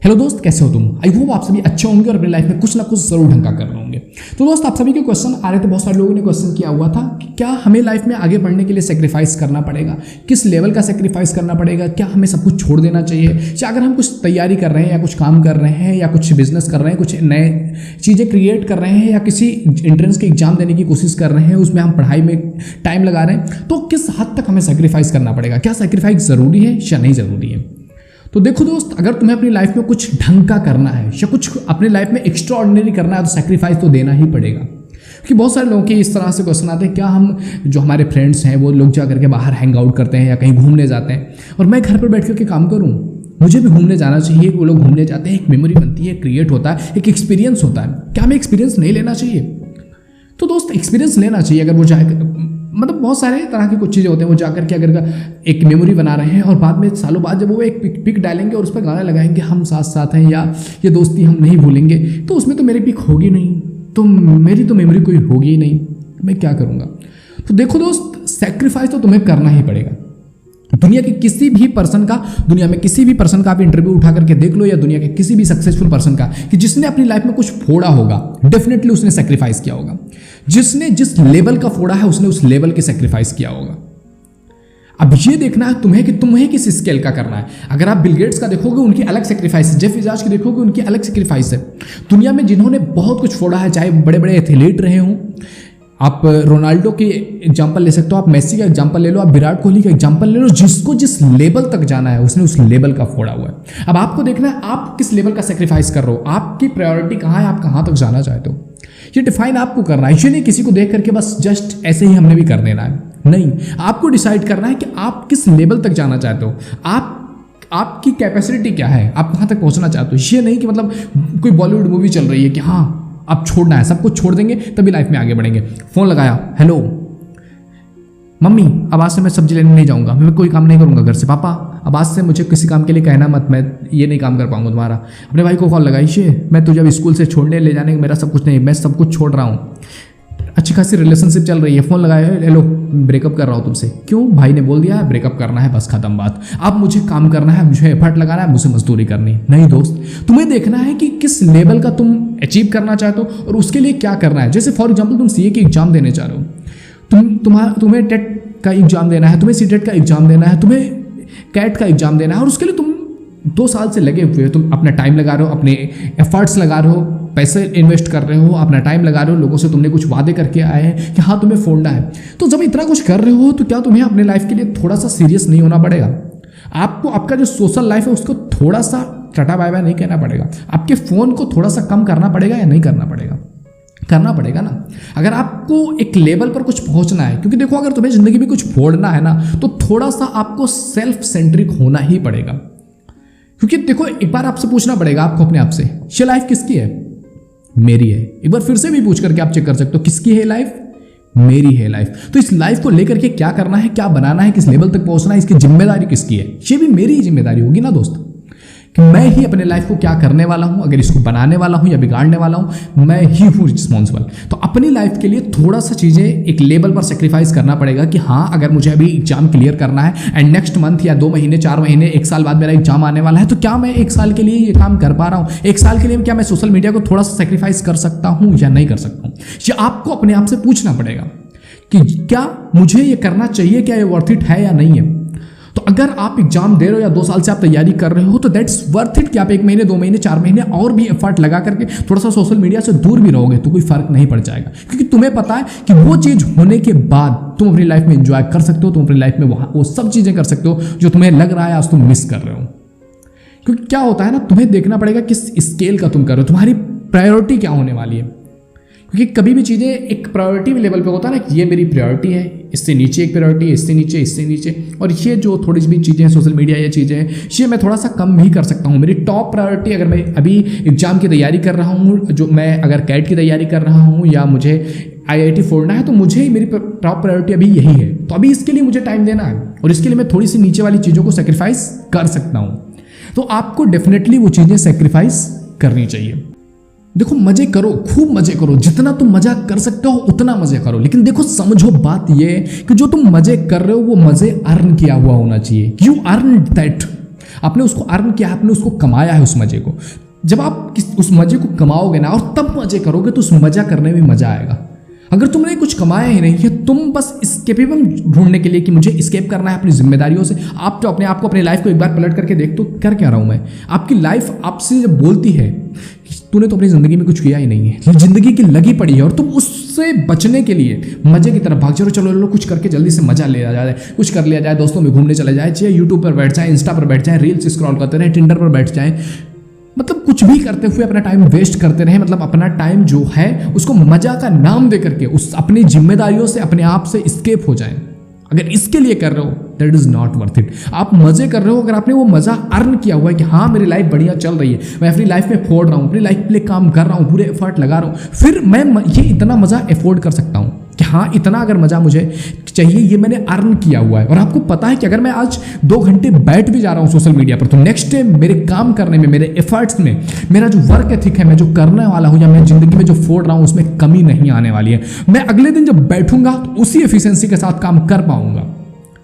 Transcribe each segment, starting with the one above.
Hello दोस्त, कैसे हो तुम? आई होप आप सभी अच्छे होंगे और अपनी लाइफ में कुछ ना कुछ जरूर ढंग का कर रहे होंगे। तो दोस्त, आप सभी के क्वेश्चन आ रहे थे, बहुत सारे लोगों ने क्वेश्चन किया हुआ था कि क्या हमें लाइफ में आगे बढ़ने के लिए सेक्रीफाइस करना पड़ेगा, किस लेवल का सेक्रीफाइस करना पड़ेगा, क्या हमें सब कुछ छोड़ देना चाहिए, या अगर हम कुछ तैयारी कर रहे हैं या कुछ काम कर रहे हैं या कुछ बिजनेस कर रहे हैं, कुछ नए चीज़ें क्रिएट कर रहे हैं या किसी एंट्रेंस के एग्जाम देने की कोशिश कर रहे हैं, उसमें हम पढ़ाई में टाइम लगा रहे हैं, तो किस हद तक हमें सेक्रीफाइस करना पड़ेगा, क्या सेक्रीफाइस ज़रूरी है या नहीं ज़रूरी है। तो देखो दोस्त, अगर तुम्हें अपनी लाइफ में कुछ ढंग का करना है या कुछ अपनी लाइफ में एक्स्ट्रा ऑर्डिनरी करना है तो सेक्रीफाइस तो देना ही पड़ेगा। क्योंकि बहुत सारे लोगों के इस तरह से क्वेश्चन आते हैं, क्या हम जो हमारे फ्रेंड्स हैं वो लोग जा करके बाहर हैंग आउट करते हैं या कहीं घूमने जाते हैं और मैं घर पर बैठ करके काम करूँ, मुझे भी घूमने जाना चाहिए। वो लोग घूमने जाते हैं, एक मेमोरी बनती है, क्रिएट होता है, एक एक्सपीरियंस होता है, क्या हमें एक्सपीरियंस नहीं लेना चाहिए? तो दोस्त, एक्सपीरियंस लेना चाहिए। अगर वो जाए, मतलब बहुत सारे तरह की कुछ चीज़ें होते हैं, वो जाकर के अगर एक मेमोरी बना रहे हैं और बाद में सालों बाद जब वो एक पिक डालेंगे और उस पर गाना लगाएंगे, हम साथ साथ हैं या ये दोस्ती हम नहीं भूलेंगे, तो उसमें तो मेरी पिक होगी नहीं, तो मेरी तो मेमोरी कोई होगी ही नहीं, मैं क्या करूँगा? तो देखो दोस्त, सेक्रीफाइस तो तुम्हें करना ही पड़ेगा। दुनिया में किसी भी पर्सन का आप इंटरव्यू उठा करके देख लो, या दुनिया के किसी भी सक्सेसफुल पर्सन का, कि जिसने अपनी लाइफ में कुछ फोड़ा होगा, डेफिनेटली उसने सेक्रीफाइस किया होगा। जिसने जिस लेवल का फोड़ा है उसने उस लेवल के सेक्रीफाइस किया होगा। अब ये देखना है तुम्हें कि तुम्हें किस स्केल का करना है। अगर आप बिल गेट्स का देखोगे, उनकी अलग सेक्रीफाइस है। जेफ बेजोस की देखोगे, उनकी अलग सेक्रीफाइस है। दुनिया में जिन्होंने बहुत कुछ फोड़ा है, चाहे बड़े बड़े एथलीट रहे हों, आप रोनाल्डो की एग्जांपल ले सकते हो, आप मेसी का एग्जांपल ले लो, आप विराट कोहली का एग्जांपल ले लो, जिसको जिस लेवल तक जाना है उसने उस लेवल का फोड़ा हुआ है। अब आपको देखना है आप किस लेवल का सेक्रीफाइस कर रहे हो, आपकी प्रायोरिटी कहाँ है, आप कहाँ तक जाना चाहते हो, ये डिफाइन आपको करना है। ये नहीं किसी को देख करके बस जस्ट ऐसे ही हमने भी कर देना है, नहीं, आपको डिसाइड करना है कि आप किस लेवल तक जाना चाहते हो, आपकी कैपेसिटी क्या है, आप कहाँ तक पहुँचना चाहते हो। ये नहीं कि मतलब कोई बॉलीवुड मूवी चल रही है कि हाँ अब छोड़ना है, सब कुछ छोड़ देंगे तभी लाइफ में आगे बढ़ेंगे। फोन लगाया, हेलो मम्मी, अब आज से मैं सब्जी लेने नहीं जाऊंगा, मैं कोई काम नहीं करूंगा घर से। पापा, अब आज से मुझे किसी काम के लिए कहना मत, मैं ये नहीं काम कर पाऊंगा तुम्हारा। अपने भाई को कॉल लगाई, मैं तुझे अब स्कूल से छोड़ने ले जाने, मेरा सब कुछ नहीं, मैं सब कुछ छोड़ रहा हूँ। अच्छी खासी रिलेशनशिप चल रही है, फोन लगाया, हेलो ब्रेकअप कर रहा हूँ तुमसे। क्यों? भाई ने बोल दिया है ब्रेकअप करना है, बस खत्म बात। अब मुझे काम करना है, मुझे एफर्ट लगाना है, मुझे मजदूरी करनी है। नहीं दोस्त, तुम्हें देखना है कि किस लेवल का तुम अचीव करना चाहते हो और उसके लिए क्या करना है। जैसे फॉर एग्जाम्पल तुम सीए की एग्जाम देने चाह रहे हो, तुम्हें टेट का एग्जाम देना है, तुम्हें सीटेट का एग्जाम देना है, तुम्हें कैट का एग्जाम देना है, और उसके लिए तुम 2 साल से लगे हुए हो। तुम अपना टाइम लगा रहे हो, अपने एफर्ट्स लगा रहे हो, पैसे इन्वेस्ट कर रहे हो, अपना टाइम लगा रहे हो, लोगों से तुमने कुछ वादे करके आए हैं कि हाँ तुम्हें फोड़ना है। तो जब इतना कुछ कर रहे हो तो क्या तुम्हें अपने लाइफ के लिए थोड़ा सा सीरियस नहीं होना पड़ेगा? आपको आपका जो सोशल लाइफ है उसको थोड़ा सा टाटा बाय बाय नहीं कहना पड़ेगा? आपके फ़ोन को थोड़ा सा कम करना पड़ेगा या नहीं करना पड़ेगा? करना पड़ेगा ना, अगर आपको एक लेवल पर कुछ पहुंचना है। क्योंकि देखो, अगर तुम्हें जिंदगी में कुछ फोड़ना है ना, तो थोड़ा सा आपको सेल्फ सेंट्रिक होना ही पड़ेगा। क्योंकि देखो, एक बार आपसे पूछना पड़ेगा आपको अपने आप से, ये लाइफ किसकी है? मेरी है। एक बार फिर से भी पूछ करके आप चेक कर सकते हो, किसकी है लाइफ? मेरी है लाइफ। तो इस लाइफ को लेकर के क्या करना है, क्या बनाना है, किस लेवल तक पहुंचना है, इसकी जिम्मेदारी किसकी है? ये भी मेरी ही जिम्मेदारी होगी ना दोस्त, कि मैं ही अपने लाइफ को क्या करने वाला हूं, अगर इसको बनाने वाला हूं या बिगाड़ने वाला हूं, मैं ही हूं रिस्पॉन्सिबल। तो अपनी लाइफ के लिए थोड़ा सा चीज़ें एक लेवल पर सेक्रीफाइस करना पड़ेगा कि हाँ, अगर मुझे अभी एग्जाम क्लियर करना है एंड नेक्स्ट मंथ या 2 महीने, 4 महीने, 1 साल बाद मेरा एग्जाम आने वाला है, तो क्या मैं 1 साल के लिए ये काम कर पा रहा हूँ? 1 साल के लिए क्या मैं सोशल मीडिया को थोड़ा सा सेक्रीफाइस कर सकता हूँ या नहीं कर सकता हूँ? ये आपको अपने आप से पूछना पड़ेगा कि क्या मुझे ये करना चाहिए, क्या ये वर्थ इट है या नहीं है। तो अगर आप एग्जाम दे रहे हो या 2 साल से आप तैयारी कर रहे हो, तो दैट्स वर्थ इट कि आप 1 महीने, 2 महीने, 4 महीने और भी एफर्ट लगा करके थोड़ा सा सोशल मीडिया से दूर भी रहोगे तो कोई फर्क नहीं पड़ जाएगा। क्योंकि तुम्हें पता है कि वो चीज़ होने के बाद तुम अपनी लाइफ में एंजॉय कर सकते हो, तुम अपनी लाइफ में वो सब चीज़ें कर सकते हो जो तुम्हें लग रहा है आज तुम मिस कर रहे हो। क्योंकि क्या होता है ना, तुम्हें देखना पड़ेगा किस स्केल का तुम कर रहे हो, तुम्हारी प्रायोरिटी क्या होने वाली है। क्योंकि कभी भी चीज़ें एक प्रायोरिटी लेवल पे होता है ना कि ये मेरी प्रायोरिटी है, इससे नीचे एक प्रायोरिटी है, इससे नीचे, इससे नीचे, और ये जो थोड़ी सी भी चीज़ें हैं, सोशल मीडिया ये चीज़ें हैं, ये मैं थोड़ा सा कम भी कर सकता हूँ। मेरी टॉप प्रायोरिटी, अगर मैं अभी एग्जाम की तैयारी कर रहा हूँ, जो मैं अगर कैट की तैयारी कर रहा हूँ या मुझे IIT फोड़ना है, तो मुझे मेरी टॉप प्रायोरिटी अभी यही है। तो अभी इसके लिए मुझे टाइम देना है और इसके लिए मैं थोड़ी सी नीचे वाली चीज़ों को सेक्रीफाइस कर सकता हूँ। तो आपको डेफिनेटली वो चीज़ें सेक्रीफाइस करनी चाहिए। देखो, मजे करो, खूब मजे करो, जितना तुम मजा कर सकते हो उतना मजे करो। लेकिन देखो, समझो बात ये कि जो तुम मजे कर रहे हो वो मजे अर्न किया हुआ होना चाहिए। You earn that. आपने उसको अर्न किया, आपने उसको कमाया है उस मजे को। जब आप उस मजे को कमाओगे ना और तब मजे करोगे तो उस मजा करने में मजा आएगा। अगर तुमने कुछ कमाया ही नहीं है, तुम बस इस्केपिज्म ढूंढने के लिए कि मुझे इस्केप करना है अपनी जिम्मेदारियों से, आप तो अपने आप को, अपनी लाइफ को एक बार पलट करके देख तो कर क्या रहा हूं मैं। आपकी लाइफ आपसे जब बोलती है कि तूने तो अपनी जिंदगी में कुछ किया ही नहीं है, जिंदगी की लगी पड़ी है और तुम उससे बचने के लिए मजे की तरफ भाग जाओ, चलो कुछ करके जल्दी से मजा लिया जाए, कुछ कर लिया जाए, दोस्तों में घूमने चले जाए, चाहे यूट्यूब पर बैठ जाए, इंस्टा पर बैठ जाए, रील्स स्क्रॉल करते रहे, टिंडर पर बैठ जाए, मतलब कुछ भी करते हुए अपना टाइम वेस्ट करते रहे, मतलब अपना टाइम जो है उसको मजा का नाम दे करके उस अपनी जिम्मेदारियों से अपने आप से एस्केप हो जाए। अगर इसके लिए कर रहे हो that is not worth it. आप मजे कर रहे हो, अगर आपने वो मजा अर्न किया हुआ है कि हाँ मेरी लाइफ बढ़िया चल रही है, मैं अपनी लाइफ में फोड़ रहा हूँ, अपनी लाइफ के लिए काम कर रहा हूँ, पूरे एफर्ट लगा रहा हूँ, फिर मैं ये इतना मजा अफोर्ड कर सकता हूँ कि हाँ इतना अगर मजा मुझे चाहिए, ये मैंने अर्न किया हुआ है। और आपको पता है कि अगर मैं आज 2 घंटे बैठ भी जा रहा हूँ सोशल मीडिया पर, तो नेक्स्ट डे मेरे काम करने में, मेरे एफर्ट्स में, मेरा जो वर्क एथिक है, मैं जो करने वाला हूँ या मैं जिंदगी में जो फोड़ रहा हूँ उसमें कमी नहीं आने वाली है। मैं अगले दिन जब बैठूंगा तो उसी एफिशिएंसी के साथ काम कर पाऊंगा।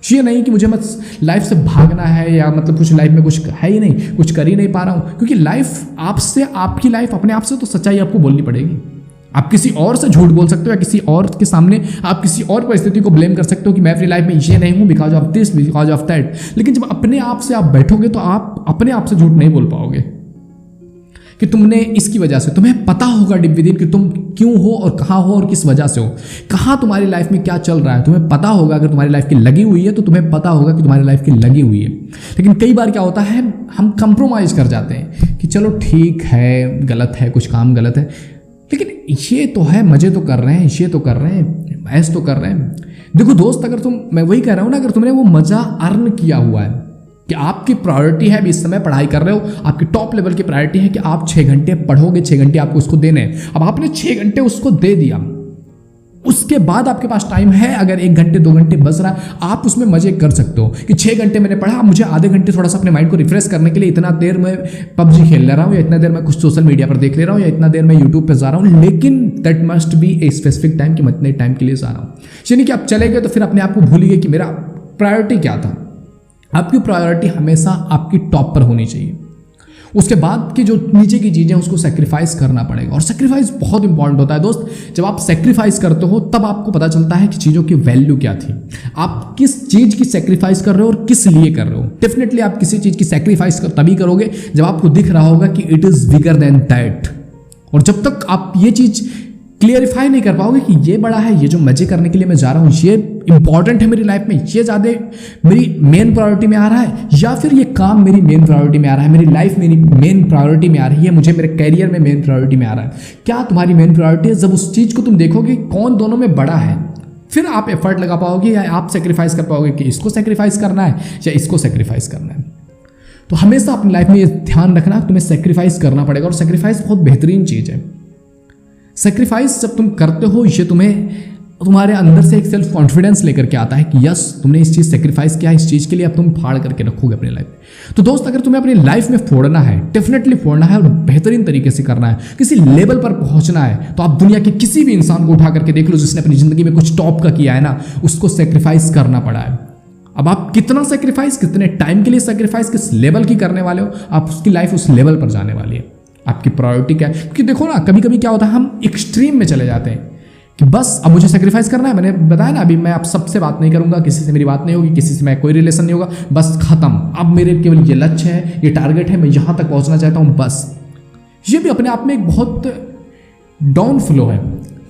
ये नहीं कि मुझे बस लाइफ से भागना है या मतलब कुछ लाइफ में कुछ है ही नहीं, कुछ कर ही नहीं पा रहा हूँ, क्योंकि लाइफ आपसे, आपकी लाइफ अपने आप से तो सच्चाई आपको बोलनी पड़ेगी। आप किसी और से झूठ बोल सकते हो या किसी और के सामने आप किसी और परिस्थिति को ब्लेम कर सकते हो कि मैं अपनी लाइफ में ये नहीं हूँ because of this, because of that, लेकिन जब अपने आप से आप बैठोगे तो आप अपने आप से झूठ नहीं बोल पाओगे कि तुमने इसकी वजह से, तुम्हें पता होगा डिप विद इन कि तुम क्यों हो और कहाँ हो और किस वजह से हो, कहाँ तुम्हारी लाइफ में क्या चल रहा है, तुम्हें पता होगा। अगर तुम्हारी लाइफ की लगी हुई है तो तुम्हें पता होगा कि तुम्हारी लाइफ की लगी हुई है। लेकिन कई बार क्या होता है, हम कंप्रोमाइज़ कर जाते हैं कि चलो ठीक है, गलत है, कुछ काम गलत है, लेकिन ये तो है, मजे तो कर रहे हैं, ये तो कर रहे हैं, ऐस तो कर रहे हैं। देखो दोस्त, अगर मैं वही कह रहा हूँ ना, अगर तुमने वो मजा अर्न किया हुआ है कि आपकी प्रायोरिटी है अभी इस समय पढ़ाई कर रहे हो, आपकी टॉप लेवल की प्रायोरिटी है कि आप 6 घंटे पढ़ोगे, 6 घंटे आपको उसको देने हैं। अब आपने 6 घंटे उसको दे दिया, उसके बाद आपके पास टाइम है, अगर 1 घंटे 2 घंटे बच रहा है, आप उसमें मजे कर सकते हो कि 6 घंटे मैंने पढ़ा, मुझे आधे घंटे थोड़ा सा अपने माइंड को रिफ्रेश करने के लिए इतना देर मैं PUBG खेल ले रहा हूँ, या इतना देर मैं कुछ सोशल मीडिया पर देख ले रहा हूँ, या इतना देर मैं यूट्यूब पर जा रहा हूँ, लेकिन that must be a specific time कि मैं इतने टाइम के लिए जा रहा हूँ। यानी कि आप चले गए तो फिर अपने आप को भूल गए कि मेरा प्रायोरिटी क्या था। आपकी प्रायोरिटी हमेशा आपकी टॉप पर होनी चाहिए, उसके बाद की जो नीचे की चीज़ें उसको सेक्रीफाइस करना पड़ेगा। और सेक्रीफाइस बहुत इंपॉर्टेंट होता है दोस्त। जब आप सेक्रीफाइस करते हो तब आपको पता चलता है कि चीज़ों की वैल्यू क्या थी, आप किस चीज़ की सेक्रीफाइस कर रहे हो और किस लिए कर रहे हो। डेफिनेटली आप किसी चीज़ की सेक्रीफाइस तभी करोगे जब आपको दिख रहा होगा कि it is bigger than that. और जब तक आप ये चीज़ क्लियरिफाई नहीं कर पाओगे कि ये बड़ा है, ये जो मजे करने के लिए मैं जा रहा हूँ ये इंपॉर्टेंट है मेरी लाइफ में, ये ज़्यादा मेरी मेन प्रायोरिटी में आ रहा है, या फिर ये काम मेरी मेन प्रायोरिटी में आ रहा है, मेरी लाइफ मेरी मेन प्रायोरिटी में आ रही है, मुझे मेरे कैरियर में मेन प्रायोरिटी में आ रहा है, क्या तुम्हारी मेन प्रायोरिटी है। जब उस चीज़ को तुम देखोगे कौन दोनों में बड़ा है, फिर आप एफर्ट लगा पाओगे या आप सेक्रीफाइस कर पाओगे कि इसको सेक्रीफाइस करना है या इसको सेक्रीफाइस करना है। तो हमेशा अपनी लाइफ में ये ध्यान रखना, तुम्हें सेक्रीफाइस करना पड़ेगा। और सेक्रीफाइस बहुत बेहतरीन चीज़ है। सेक्रीफाइस जब तुम करते हो ये तुम्हारे अंदर से एक सेल्फ कॉन्फिडेंस लेकर के आता है कि यस तुमने इस चीज़ सेक्रीफाइस किया, इस चीज़ के लिए अब तुम फाड़ करके रखोगे अपनी लाइफ में। तो दोस्त, अगर तुम्हें अपनी लाइफ में फोड़ना है, डेफिनेटली फोड़ना है और बेहतरीन तरीके से करना है, किसी लेवल पर पहुंचना है, तो आप दुनिया के किसी भी इंसान को उठा करके देख लो जिसने अपनी जिंदगी में कुछ टॉप का किया है ना, उसको सेक्रीफाइस करना पड़ा है। अब आप कितना सेक्रीफाइस, कितने टाइम के लिए सेक्रीफाइस, किस लेवल की करने वाले हो, आप उसकी लाइफ उस लेवल पर जाने वाली है। आपकी प्रायोरिटी क्या है, क्योंकि देखो ना कभी कभी क्या होता है, हम एक्सट्रीम में चले जाते हैं कि बस अब मुझे सेक्रीफाइस करना है। मैंने बताया ना अभी, मैं आप सबसे बात नहीं करूंगा, किसी से मेरी बात नहीं होगी, किसी से मैं कोई रिलेशन नहीं होगा, बस खत्म। अब मेरे केवल ये लक्ष्य है, ये टारगेट है, मैं यहाँ तक पहुँचना चाहता हूँ बस। ये भी अपने आप में एक बहुत डाउन फ्लो है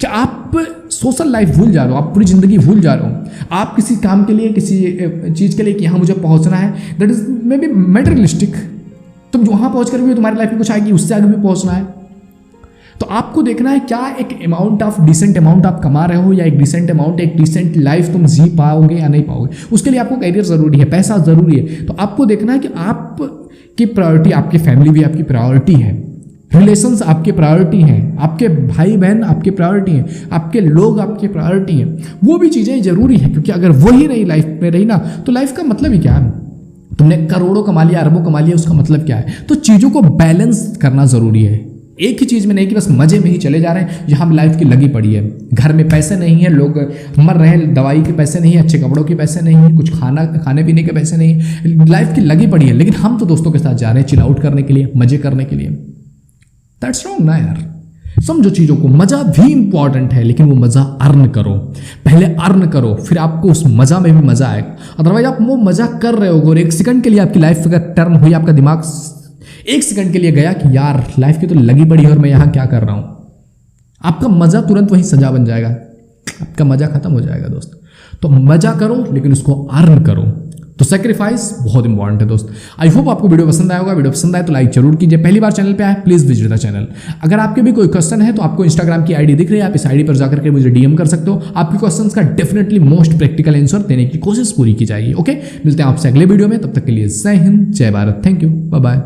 कि आप सोशल लाइफ भूल जा रहे हो, आप पूरी ज़िंदगी भूल जा रहे हो, आप किसी काम के लिए, किसी चीज़ के लिए कि यहाँ मुझे पहुँचना है, that is may be materialistic. तुम वहाँ पहुँच कर भी तुम्हारी लाइफ में कुछ आएगी, उससे आगे भी पहुँचना है। तो आपको देखना है क्या एक अमाउंट ऑफ डिसेंट अमाउंट आप कमा रहे हो, या एक डिसेंट अमाउंट, एक डिसेंट लाइफ तुम जी पाओगे या नहीं पाओगे। उसके लिए आपको करियर ज़रूरी है, पैसा ज़रूरी है। तो आपको देखना है कि आपकी प्रायोरिटी, आपकी फैमिली भी आपकी प्रायोरिटी है, रिलेशंस आपकी प्रायोरिटी हैं, आपके भाई बहन आपकी प्रायोरिटी हैं, आपके लोग आपकी प्रायोरिटी हैं। वो भी चीज़ें ज़रूरी हैं, क्योंकि अगर वही नहीं लाइफ में रही ना तो लाइफ का मतलब ही क्या है। तुमने करोड़ों कमा लिया, अरबों कमा लिया, उसका मतलब क्या है। तो चीज़ों को बैलेंस करना ज़रूरी है। एक ही चीज़ में नहीं कि बस मज़े में ही चले जा रहे हैं, यहाँ लाइफ की लगी पड़ी है, घर में पैसे नहीं है, लोग मर रहे हैं, दवाई के पैसे नहीं है, अच्छे कपड़ों के पैसे नहीं है, कुछ खाने पीने के पैसे नहीं है, लाइफ की लगी पड़ी है, लेकिन हम तो दोस्तों के साथ जा रहे हैं चिल आउट करने के लिए, मज़े करने के लिए। दैट्स रॉन्ग ना यार। समझो चीज़ों को, मज़ा भी इंपॉर्टेंट है, लेकिन वो मज़ा अर्न करो, पहले अर्न करो, फिर आपको उस मज़ा में भी मज़ा आएगा। अदरवाइज आप वो मज़ा कर रहे हो और एक सेकंड के लिए आपकी लाइफ अगर टर्न हुई, आपका दिमाग एक सेकंड के लिए गया कि यार लाइफ की तो लगी पड़ी है और मैं यहाँ क्या कर रहा हूँ, आपका मज़ा तुरंत वहीं सजा बन जाएगा, आपका मज़ा खत्म हो जाएगा दोस्त। तो मज़ा करो लेकिन उसको अर्न करो। तो सेक्रीफाइस बहुत इंपॉर्टेंट है दोस्त। आई होप आपको वीडियो पसंद आया होगा। वीडियो पसंद आए तो लाइक जरूर कीजिए। पहली बार चैनल पे आए प्लीज विजिट द चैनल। अगर आपके भी कोई क्वेश्चन है तो आपको इंस्टाग्राम की आईडी दिख रही है, आप इस आईडी पर जाकर के मुझे डीएम कर सकते हो। आपके क्वेश्चंस का डेफिनेटली मोस्ट प्रैक्टिकल आंसर देने की कोशिश पूरी की जाएगी। ओके, मिलते हैं आपसे अगले वीडियो में, तब तक के लिए जय हिंद, जय Bharat, thank you, bye bye.